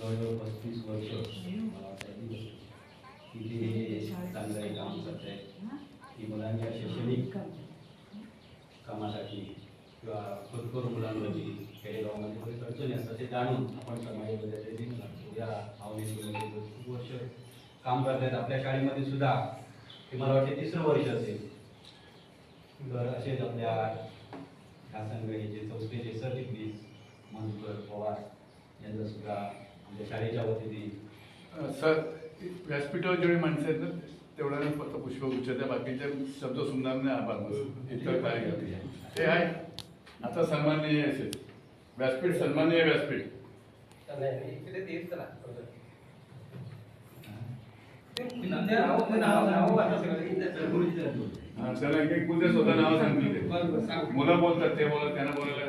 जवळजवळ 35 वर्ष मला वाटतं की हे चांगलं एक काम करत आहे की मुलांच्या शैक्षणिक कामासाठी किंवा खुदकर मुलांवरती खेडेगावामध्ये काही अडचणी असतात ते जाणून आपण समाजामध्ये दिन लागतो या भावनेमध्ये खूप वर्ष काम करत आहेत. आपल्या शाळेमध्ये सुद्धा ते मला वाटते 3रं वर्ष असेल. तर असेच आपल्या ह्याचे चौथीचे सरचिटणीस मधुकर पवार यांचा सुद्धा आमच्या शाळेच्या वतीने सर व्यासपीठावर जेवढी माणसं आहेत ना तेवढ्या फक्त पुष्पगुच्छ त्या बाकीचे शब्द सुंदर नाही आभार इतकं काय ते आहे. आता सन्माननीय असेल व्यासपीठ सन्माननीय व्यासपीठ त्याला एक कुठे स्वतः नाव सांगतील मुलं बोलतात ते बोलत त्यांना बोलायला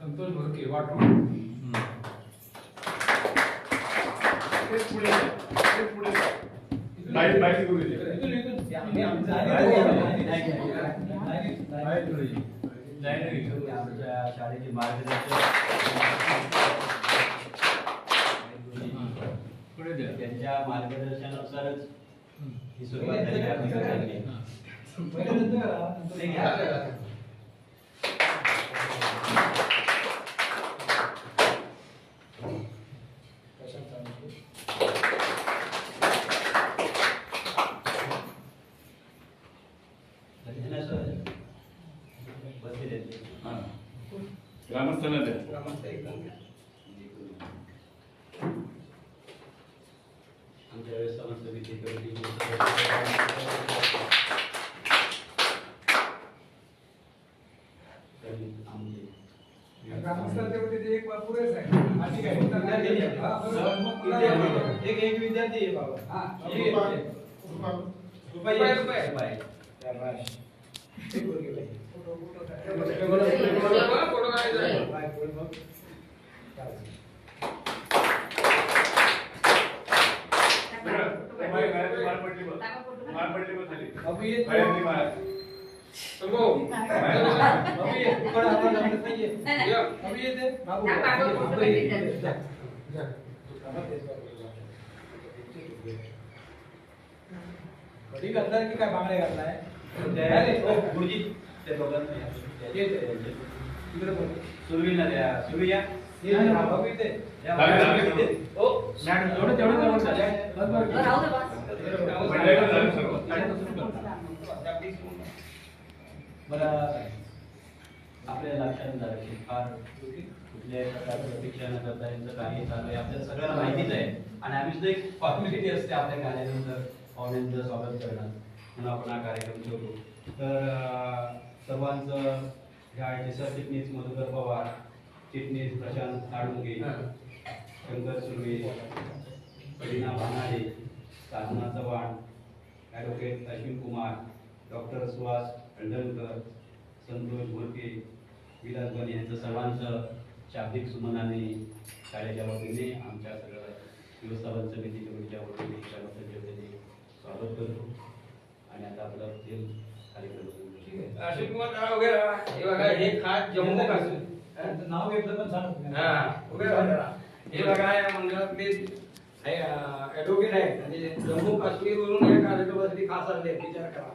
संतोष भरके वाटून शाळेचे मार्गदर्शक त्यांच्या मार्गदर्शनानुसारच ही सुरुवात झाली. ग्रामस्थांना द्या. आमच्या वेळेस समस्त विद्यार्थी एक पुरेच आहे. एक विद्यार्थी आहे बाबा. रुपये कधी घातलाय की काय बांगड्या घातलाय गुरुजी त्या दोघांना सुरवीला द्या. सुरवी या आपल्या लक्षात झालं की फार कुठल्याही प्रकारचं प्रतीक्षा न करता यांचं कार्य चालू आहे. आपल्याला सगळ्यांना माहितीच आहे आणि आम्ही सुद्धा एक फॉर्मॅलिटी असते आपल्या कार्यानंतर पाहुण्यांचं स्वागत करणं म्हणून आपण हा कार्यक्रम ठेवतो. तर सर्वांचं शाळेचे सरचिटणीस मधुकर पवार, चिटणीस प्रशांत साळुंके, शंकर सुर्वे, करीना भानाडे, साधना चव्हाण, ॲडव्होकेट अश्विन कुमार, डॉक्टर सुहास खंडलकर, संतोष भोरके, विलास बने यांचं सर्वांचं शाब्दिक सुमनाने शाळेच्या वतीने आमच्या सगळं व्यवस्थापन समिती कमिटीच्या वतीने सर्वांच्या वतीने स्वागत करतो. आणि आता आपला कार्यक्रम अश्विन कुमार नाव वगैरे हे बघा हे खास जम्मू काश्मीर नाव घेतलं पण सांग. हे बघा या मंडळातले ॲडव्होकेट आहेत आणि जम्मू काश्मीर वरून या कार्यक्रमासाठी खास आले. विचार करा.